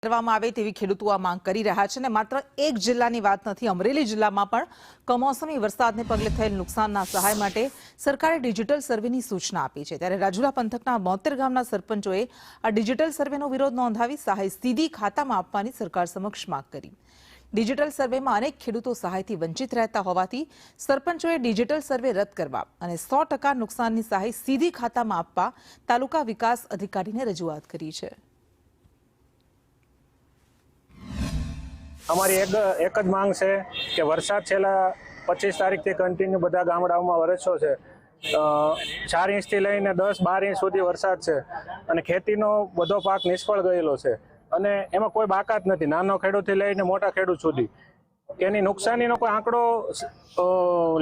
કરવામાં આવે તેવી ખેડૂતો આ માંગ કરી રહ્યા છે અને માત્ર એક જિલ્લાની વાત નથી, અમરેલી જિલ્લામાં પણ કમોસમી વરસાદને પગલે થયેલ નુકસાનના સહાય માટે સરકારે ડિજિટલ સર્વેની સૂચના આપી છે। ત્યારે રાજુલા પંથકના 72 ગામના સરપંચોએ આ ડિજિટલ સર્વેનો વિરોધ નોંધાવી સહાય સીધી ખાતામાં આપવાની સરકાર સમક્ષ માંગ કરી। ડિજિટલ સર્વેમાં અનેક ખેડૂતો સહાયથી વંચિત રહેતા હોવાથી સરપંચોએ ડિજિટલ સર્વે રદ કરવા અને 100% નુકસાનની સહાય સીધી ખાતામાં આપવા તાલુકા વિકાસ અધિકારીને રજૂઆત કરી છે। અમારી એક જ માંગ છે કે વરસાદ છેલ્લા 25 તારીખથી કન્ટિન્યુ બધા ગામડાઓમાં વરસ્યો છે। 4 ઇંચથી લઈને 10-12 ઇંચ સુધી વરસાદ છે અને ખેતીનો બધો પાક નિષ્ફળ ગયેલો છે અને એમાં કોઈ બાકાત નથી, નાનો ખેડૂતથી લઈને મોટા ખેડૂત સુધી। એની નુકસાનીનો કોઈ આંકડો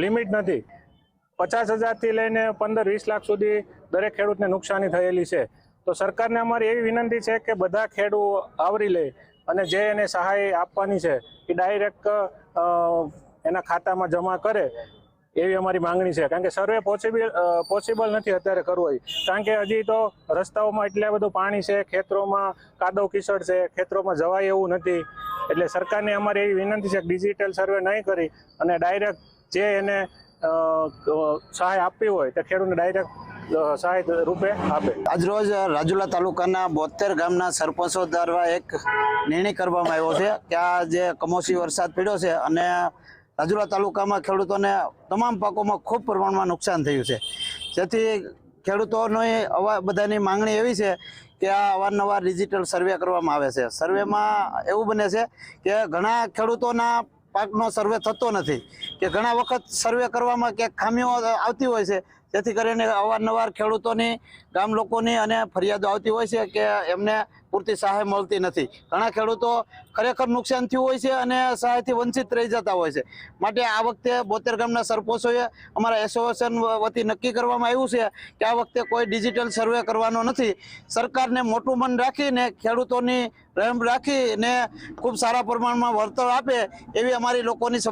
લિમિટ નથી। 50,000થી લઈને 15-20 લાખ સુધી દરેક ખેડૂતને નુકસાની થયેલી છે। તો સરકારને અમારી એવી વિનંતી છે કે બધા ખેડૂત આવરી લે અને જે એને સહાય આપવાની છે એ ડાયરેક્ટ એના ખાતામાં જમા કરે એવી અમારી માંગણી છે। કારણ કે સર્વે પોસિબલ નથી અત્યારે કરવો, કારણ કે હજી તો રસ્તાઓમાં એટલા બધું પાણી છે, ખેતરોમાં કાદવ કીચડ છે, ખેતરોમાં જવાય એવું નથી। એટલે સરકારને અમારી એવી વિનંતી છે કે ડિજિટલ સર્વે નહીં કરી અને ડાયરેક્ટ જે એને સહાય આપવી હોય તે ખેડૂતને ડાયરેક્ટ સહાય રૂપે આપે। આજરોજ રાજુલા તાલુકાના 72 ગામના સરપંચો દ્વારા એક નિર્ણય કરવામાં આવ્યો છે કે આ જે કમોસમી વરસાદ પડ્યો છે અને રાજુલા તાલુકામાં ખેડૂતોને તમામ પાકોમાં ખૂબ પ્રમાણમાં નુકસાન થયું છે, જેથી ખેડૂતોની બધાની માંગણી એવી છે કે આ અવારનવાર ડિજિટલ સર્વે કરવામાં આવે છે। સર્વેમાં એવું બને છે કે ઘણા ખેડૂતોના પાકનો સર્વે થતો નથી કે ઘણા વખત સર્વે કરવામાં ક્યાંક ખામીઓ આવતી હોય છે, જેથી કરીને અવારનવાર ખેડૂતોની ગામ લોકોની અને ફરિયાદો આવતી હોય છે કે એમને પૂરતી સહાય મળતી નથી। ઘણા ખેડૂતો ખરેખર નુકસાન થયું હોય છે અને સહાયથી વંચિત રહી જતા હોય છે। માટે આ વખતે 72 ગામના સરપંચોએ અમારા એસોસિએશન વતી નક્કી કરવામાં આવ્યું છે કે આ વખતે કોઈ ડિજિટલ સર્વે કરવાનો નથી। સરકારને મોટું મન રાખીને ખેડૂતોની રહેમ રાખીને ખૂબ સારા પ્રમાણમાં વળતર આપે એવી અમારી લોકોની